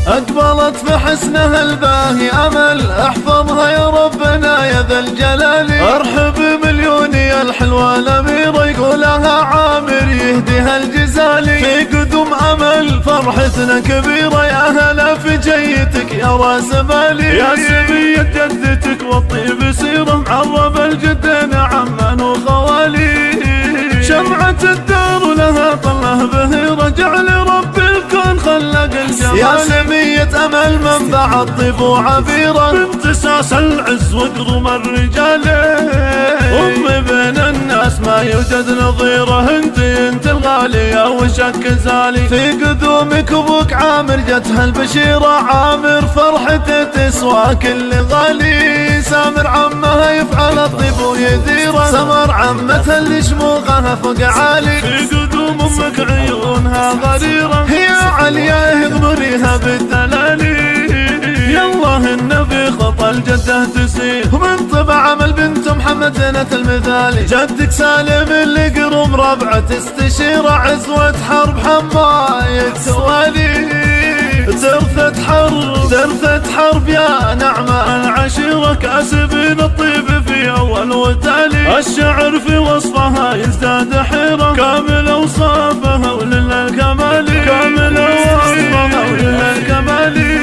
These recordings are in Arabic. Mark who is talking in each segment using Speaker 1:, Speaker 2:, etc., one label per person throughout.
Speaker 1: أقبلت في حسنها الباهي أمل، احفظها يا ربنا يا ذا الجلال. ارحب مليوني الحلوة الأميرة يقولها عامر يهديها الجزالي. في قدوم أمل فرحتنا كبيرة، يا هلا في جيتك يا راس مالي. يا سبية جدتك والطيب سيرة، عرب الجد عمان وخوالي. شمعة الدار لها طله بهيرة، جعل رب الكون خلق الجمال. يا سمية أمل منبع الطيب وعبيرة، بنت ساس العز وقرم الرجال. أم بين الناس ما يوجد نظيره، انت الغالية وشك زالي. في قدومك ابوك عامر جتها البشيرة، عامر فرحته تسوى كل غالي. سامر عمها يفعل الطيب ويديره، سمر عمتها اللي شموخها فوق عالي. في قدوم امك عيونها غريرة، يا عليا اغمريها بالدلالي. يالله النبي خطى الجده تسير، ومن طبع عمل بنت محمد زينة المثالي. جدك سالم اللي قرم ربعه تستشيره، عزوة حرب حماية توالي. ترثة حرب يا نعمة العشيرة، كاسبين الطيب في أول وتالي. الشعر في وصفها يزداد حيرة، كامل أوصافها ولله الكمال. كامل أوصافها ولله الكمال.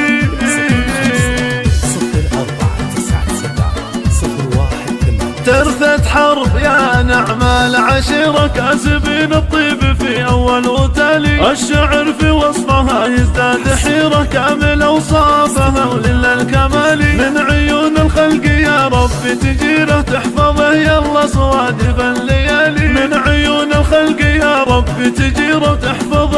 Speaker 1: ترثة حرب يا نعمة العشيرة، كاسبين الطيب في أول وتالي. الشعر في وصفها يزداد حيرة، كامل أوصافها ولله الكمال. من عيون الخلق يا رب تجيره، تحفظه يلا صوادف الليالي. من عيون الخلق يا رب تجيره، تحفظه